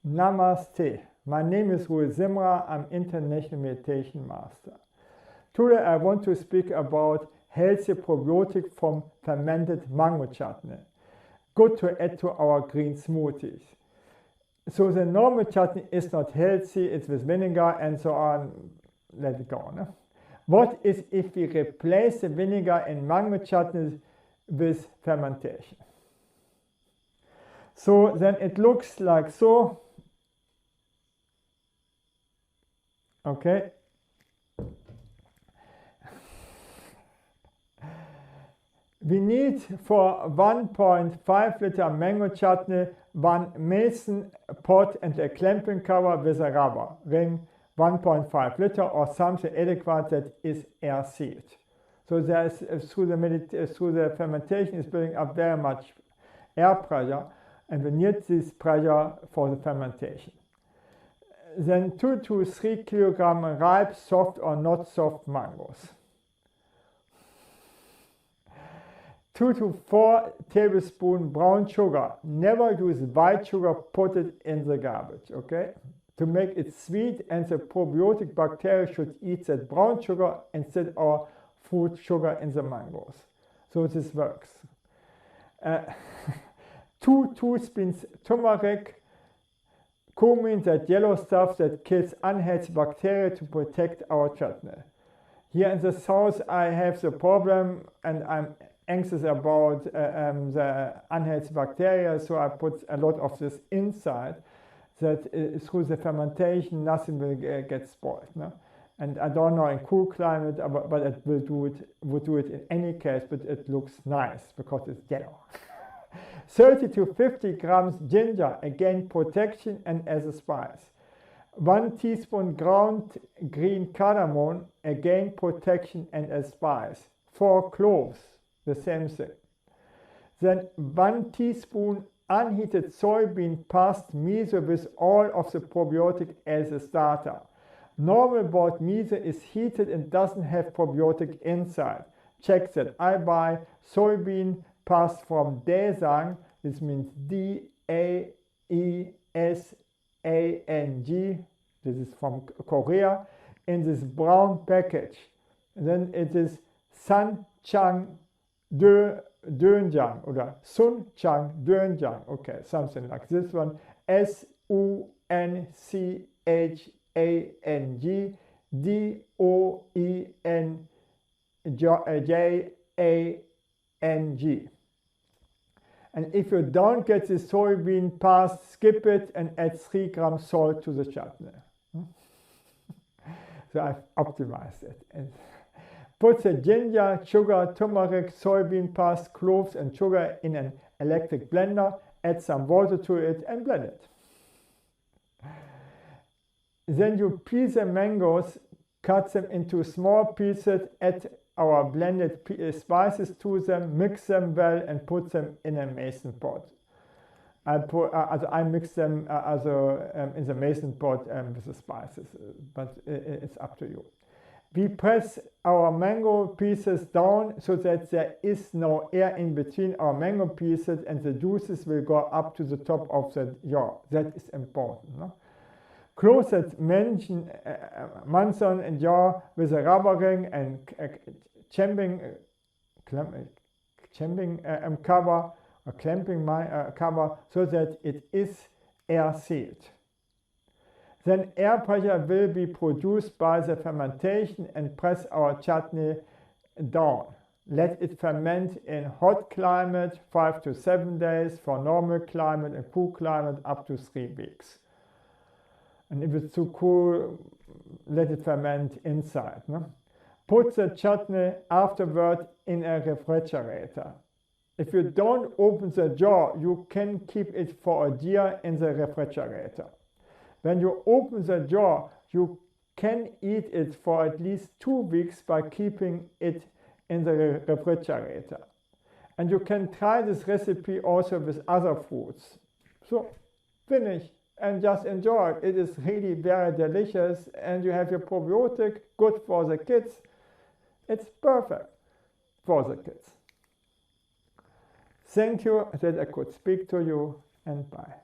Namaste. My name is Rui Simra. I'm International Meditation Master. Today I want to speak about healthy probiotic from fermented mango chutney. Good to add to our green smoothies. So the normal chutney is not healthy, it's with vinegar and so on. Let it go. No? What is if we replace the vinegar in mango chutney with fermentation? So then it looks like so. Okay. We need for 1.5 liter mango chutney 1 mason pot and a clamping cover with a rubber ring, 1.5 liter or something adequate that is air sealed. So there's through the fermentation is building up very much air pressure, and we need this pressure for the fermentation. Then 2 to 3 kilogram ripe, soft or not soft mangoes. 2 to 4 tablespoons brown sugar. Never use white sugar, put it in the garbage, okay? To make it sweet, and the probiotic bacteria should eat that brown sugar instead of fruit sugar in the mangoes. So this works. 2 teaspoons turmeric, cumin, that yellow stuff that kills unhealthy bacteria to protect our chutney. Here in the south I have the problem and I'm anxious about the unhealthy bacteria, so I put a lot of this inside, that through the fermentation nothing will get spoiled. No? And I don't know in cool climate, but it would do it in any case, but it looks nice because it's yellow. 30 to 50 grams ginger, again protection and as a spice. 1 teaspoon ground green cardamom, again protection and as spice. 4 cloves, the same thing. Then 1 teaspoon unheated soybean past Miso with all of the probiotic as a starter. Normal bought Miso is heated and doesn't have probiotic inside. Check that. I buy soybean past from Daesang, this means Daesang, this is from Korea, in this brown package. And then it is Sunchang Doenjang or Sunchang Doenjang, okay, something like this one, Sunchang Doenjang. And if you don't get the soybean paste, skip it and add 3 grams salt to the chutney. So I've optimized it. And put the ginger, sugar, turmeric, soybean paste, cloves and sugar in an electric blender, add some water to it and blend it. Then you peel the mangoes, cut them into small pieces, add our blended spices to them, mix them well and put them in a mason pot. I mix them in the mason pot with the spices, but it's up to you. We press our mango pieces down so that there is no air in between our mango pieces and the juices will go up to the top of the jar. That is important. No? Close that Manson and jar with a rubber ring and clamping cover or clamping cover so that it is air sealed. Then air pressure will be produced by the fermentation and press our chutney down. Let it ferment in hot climate 5 to 7 days, for normal climate and cool climate up to 3 weeks. And if it's too cool, let it ferment inside. No? Put the chutney afterward in a refrigerator. If you don't open the jar, you can keep it for a year in the refrigerator. When you open the jar, you can eat it for at least 2 weeks by keeping it in the refrigerator. And you can try this recipe also with other foods. So finish and just enjoy it. It is really very delicious and you have your probiotic, good for the kids. It's perfect for the kids. Thank you that I could speak to you, and bye.